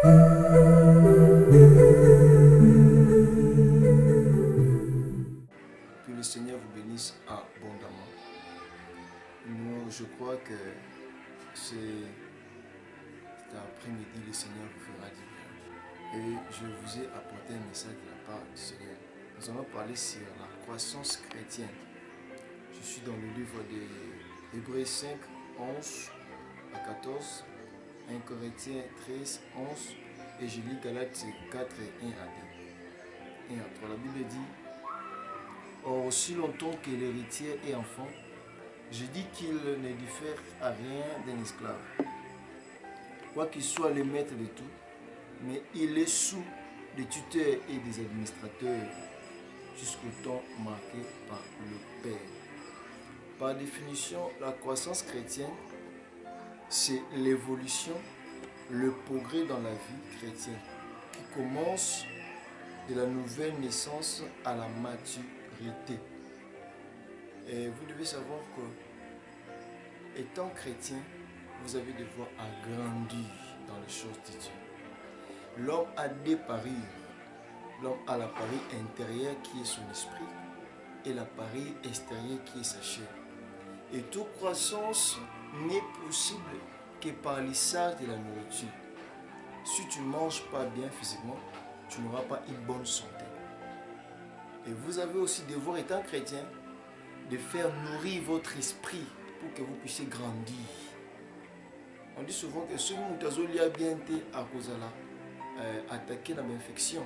Que le Seigneur vous bénisse abondamment. Je crois que cet après-midi, le Seigneur vous fera du bien. Et je vous ai apporté un message de la part du Seigneur. Nous allons parler sur la croissance chrétienne. Je suis dans le livre d'Hébreux 5, 11 à 14, 1 Corinthiens 13, 11 et je lis Galates 4, 1 à 2. 1 à 3. La Bible dit: Or, aussi longtemps que l'héritier est enfant, je dis qu'il ne diffère à rien d'un esclave, quoi qu'il soit le maître de tout, mais il est sous des tuteurs et des administrateurs jusqu'au temps marqué par le Père. Par définition, la croissance chrétienne, c'est l'évolution, le progrès dans la vie chrétienne qui commence de la nouvelle naissance à la maturité. Et vous devez savoir que, étant chrétien, vous avez devoir agrandir dans les choses de Dieu. L'homme a deux parures. L'homme a la parure intérieure qui est son esprit et la parure extérieure qui est sa chair. Et toute croissance n'est possible que par l'essence de la nourriture. Si tu ne manges pas bien physiquement, tu n'auras pas une bonne santé. Et vous avez aussi devoir, étant chrétien, de faire nourrir votre esprit pour que vous puissiez grandir. On dit souvent que ceux qui ont bien été à cause de attaquer l'infection.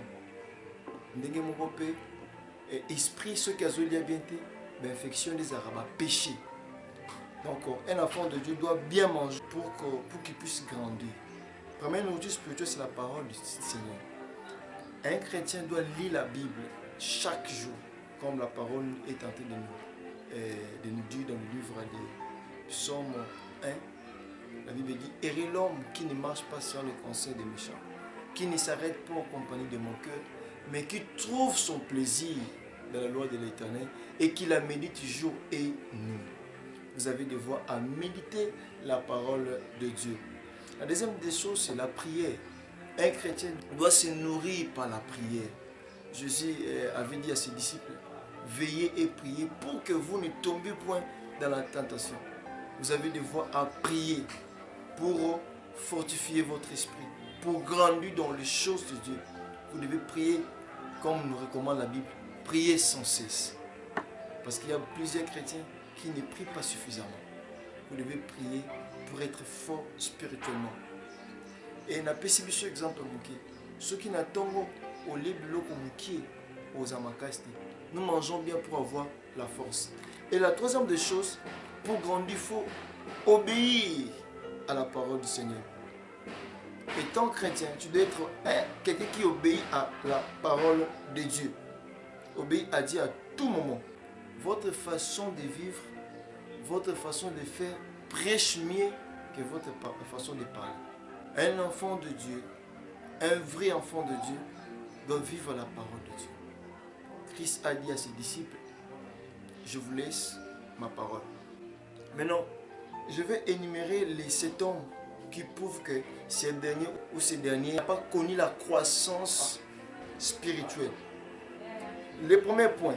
Esprit, ceux qui ont bien été, l'infection des arabes, péché. Donc, un enfant de Dieu doit bien manger pour qu'il puisse grandir. La première nourriture spirituelle, c'est la parole du Seigneur. Un chrétien doit lire la Bible chaque jour, comme la parole est en train de nous dire dans le livre de Psaume 1. La Bible dit: Heureux l'homme qui ne marche pas sur le conseil des méchants, qui ne s'arrête pas en compagnie de mon cœur, mais qui trouve son plaisir dans la loi de l'Éternel et qui la médite jour et nuit. Vous avez devoir à méditer la parole de Dieu. La deuxième des choses, c'est la prière. Un chrétien doit se nourrir par la prière. Jésus avait dit à ses disciples: veillez et priez pour que vous ne tombiez point dans la tentation. Vous avez devoir à prier pour fortifier votre esprit, pour grandir dans les choses de Dieu. Vous devez prier comme nous recommande la Bible. Priez sans cesse. Parce qu'il y a plusieurs chrétiens qui ne prient pas suffisamment. Vous devez prier pour être fort spirituellement. Et n'a pas si bien exemple ceux qui n'attendent au lait de l'eau aux amakastes. Nous mangeons bien pour avoir la force. Et la troisième des choses, pour grandir, il faut obéir à la parole du Seigneur. Étant chrétien, tu dois être quelqu'un qui obéit à la parole de Dieu. Obéir à Dieu à tout moment. Votre façon de vivre, votre façon de faire prêche mieux que votre façon de parler. Un enfant de Dieu, un vrai enfant de Dieu, doit vivre la parole de Dieu. Christ a dit à ses disciples: je vous laisse ma parole. Maintenant, je vais énumérer les 7 hommes qui prouvent que ces derniers n'ont pas connu la croissance spirituelle. Le premier point,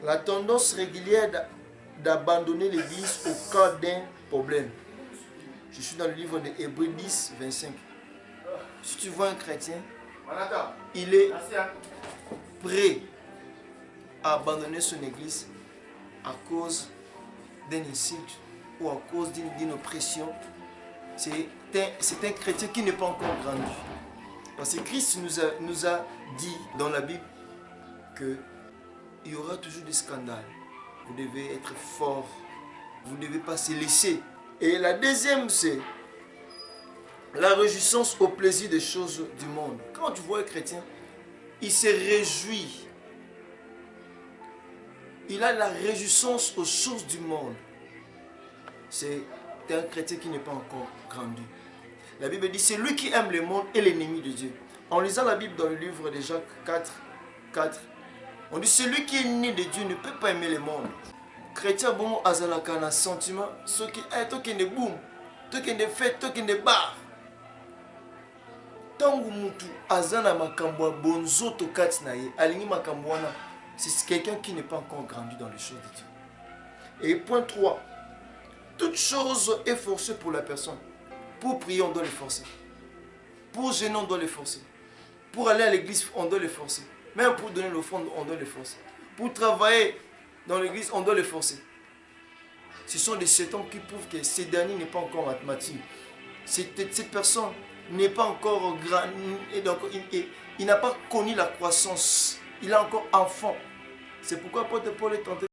la tendance régulière d'abandonner l'Église au cas d'un problème. Je suis dans le livre de Hébreux 10, 25. Si tu vois un chrétien, il est prêt à abandonner son Église à cause d'un insulte ou à cause d'une oppression. C'est un chrétien qui n'est pas encore grandi. Parce que Christ nous a dit dans la Bible qu'il y aura toujours des scandales. Vous devez être fort. Vous ne devez pas se laisser. Et la deuxième, c'est la réjouissance au plaisir des choses du monde. Quand tu vois un chrétien, il se réjouit. Il a la réjouissance aux choses du monde. C'est un chrétien qui n'est pas encore grandi. La Bible dit: c'est lui qui aime le monde et l'ennemi de Dieu. En lisant la Bible dans le livre de Jacques 4, on dit: celui qui est né de Dieu ne peut pas aimer le monde. Chrétien bon azalaka na sentiment, ce qui est toi qui ne boum, toi qui ne fait, toi qui ne barre. Tangu mutu azana makambo bonzoto kati na ye, alingi makambo wana, c'est quelqu'un qui n'est pas encore grandi dans les choses de Dieu. Et point 3, toute chose est forcée pour la personne. Pour prier, on doit les forcer. Pour gêner, on doit les forcer. Pour aller à l'église, on doit les forcer. Même pour donner l'offrande, on doit les forcer. Pour travailler dans l'église, on doit les forcer. Ce sont des symptômes qui prouvent que ce dernier n'est pas encore mathématique. Cette personne n'est pas encore grand, et donc il n'a pas connu la croissance. Il est encore enfant. C'est pourquoi Paul est tenté